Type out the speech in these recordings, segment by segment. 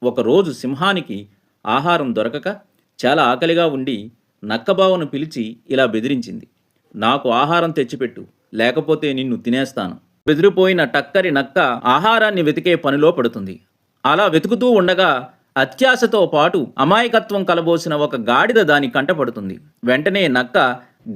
ఒకరోజు సింహానికి ఆహారం దొరకక చాలా ఆకలిగా ఉండి నక్కబావను పిలిచి ఇలా బెదిరించింది. నాకు ఆహారం తెచ్చిపెట్టు, లేకపోతే నిన్ను తినేస్తాను. బెదిరిపోయిన టక్కరి నక్క ఆహారాన్ని వెతికే పనిలో పడుతుంది. అలా వెతుకుతూ ఉండగా అత్యాశతో పాటు అమాయకత్వం కలబోసిన ఒక గాడిద దాని కంటపడుతుంది. వెంటనే నక్క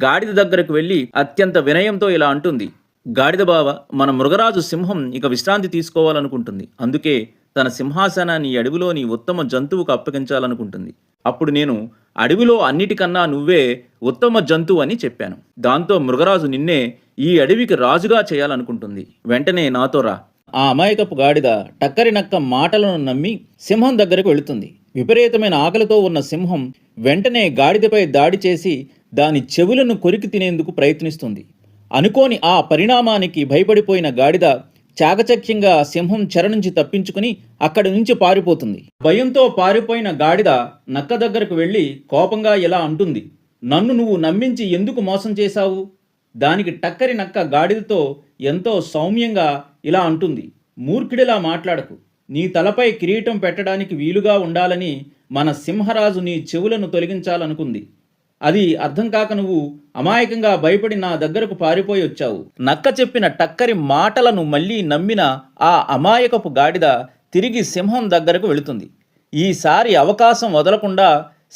గాడిద దగ్గరకు వెళ్ళి అత్యంత వినయంతో ఇలా అంటుంది. గాడిద బావ, మన మృగరాజు సింహం ఇక విశ్రాంతి తీసుకోవాలనుకుంటుంది. అందుకే తన సింహాసనాన్ని అడవిలోని ఉత్తమ జంతువుకు అప్పగించాలనుకుంటుంది. అప్పుడు నేను అడవిలో అన్నిటికన్నా నువ్వే ఉత్తమ జంతువు అని చెప్పాను. దాంతో మృగరాజు నిన్నే ఈ అడవికి రాజుగా చేయాలనుకుంటుంది. వెంటనే నాతో రా. ఆ అమాయకపు గాడిద టక్కరి నక్క మాటలను నమ్మి సింహం దగ్గరకు వెళుతుంది. విపరీతమైన ఆకలితో ఉన్న సింహం వెంటనే గాడిదపై దాడి చేసి దాని చెవులను కొరికి తినేందుకు ప్రయత్నిస్తుంది. అనుకోని ఆ పరిణామానికి భయపడిపోయిన గాడిద చాకచక్యంగా సింహం చెర నుంచి తప్పించుకుని అక్కడి నుంచి పారిపోతుంది. భయంతో పారిపోయిన గాడిద నక్క దగ్గరకు వెళ్ళి కోపంగా ఇలా అంటుంది. నన్ను నువ్వు నమ్మించి ఎందుకు మోసం చేశావు? దానికి టక్కరి నక్క గాడిదతో ఎంతో సౌమ్యంగా ఇలా అంటుంది. మూర్ఖుడిలా మాట్లాడకు. నీ తలపై కిరీటం పెట్టడానికి వీలుగా ఉండాలని మన సింహరాజు నీ చెవులను తొలగించాలనుకుంది. అది అర్థం కాక నువ్వు అమాయకంగా భయపడి నా దగ్గరకు పారిపోయి వచ్చావు. నక్క చెప్పిన టక్కరి మాటలను మళ్ళీ నమ్మిన ఆ అమాయకపు గాడిద తిరిగి సింహం దగ్గరకు వెళుతుంది. ఈసారి అవకాశం వదలకుండా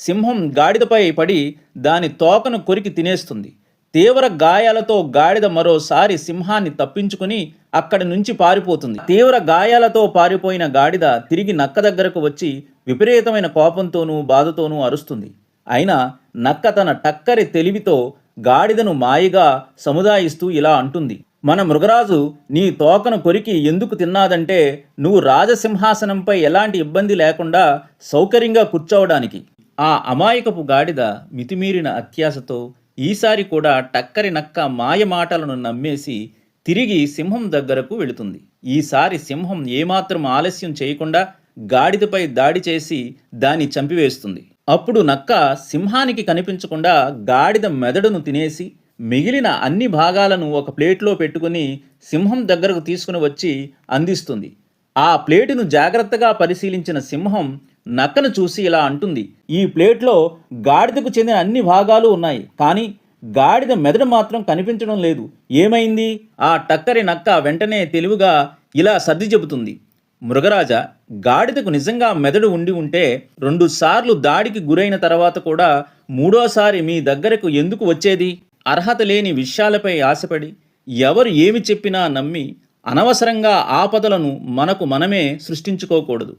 సింహం గాడిదపై పడి దాని తోకను కొరికి తినేస్తుంది. తీవ్ర గాయాలతో గాడిద మరోసారి సింహాన్ని తప్పించుకుని అక్కడి నుంచి పారిపోతుంది. తీవ్ర గాయాలతో పారిపోయిన గాడిద తిరిగి నక్క దగ్గరకు వచ్చి విపరీతమైన కోపంతోనూ బాధతోనూ అరుస్తుంది. అయినా నక్క తన టక్కరి తెలివితో గాడిదను మాయగా సముదాయిస్తూ ఇలా అంటుంది. మన మృగరాజు నీ తోకను కొరికి ఎందుకు తిన్నాదంటే నువ్వు రాజసింహాసనంపై ఎలాంటి ఇబ్బంది లేకుండా సౌకర్యంగా కూర్చోవడానికి. ఆ అమాయకపు గాడిద మితిమీరిన అత్యాశతో ఈసారి కూడా టక్కరి నక్క మాయ మాటలను నమ్మేసి తిరిగి సింహం దగ్గరకు వెళుతుంది. ఈసారి సింహం ఏమాత్రం ఆలస్యం చేయకుండా గాడిదపై దాడి చేసి దాన్ని చంపివేస్తుంది. అప్పుడు నక్క సింహానికి కనిపించకుండా గాడిద మెదడును తినేసి మిగిలిన అన్ని భాగాలను ఒక ప్లేట్లో పెట్టుకుని సింహం దగ్గరకు తీసుకుని వచ్చి అందిస్తుంది. ఆ ప్లేటును జాగ్రత్తగా పరిశీలించిన సింహం నక్కను చూసి ఇలా అంటుంది. ఈ ప్లేట్లో గాడిదకు చెందిన అన్ని భాగాలు ఉన్నాయి, కానీ గాడిద మెదడు మాత్రం కనిపించడం లేదు. ఏమైంది? ఆ టక్కరి నక్క వెంటనే తెలివిగా ఇలా సర్ది చెబుతుంది. మృగరాజా, గాడిదకు నిజంగా మెదడు ఉండి ఉంటే 2 సార్లు దాడికి గురైన తర్వాత కూడా 3వ సారి మీ దగ్గరకు ఎందుకు వచ్చేది? అర్హత లేని విషయాలపై ఆశపడి ఎవరు ఏమి చెప్పినా నమ్మి అనవసరంగా ఆపదలను మనకు మనమే సృష్టించుకోకూడదు.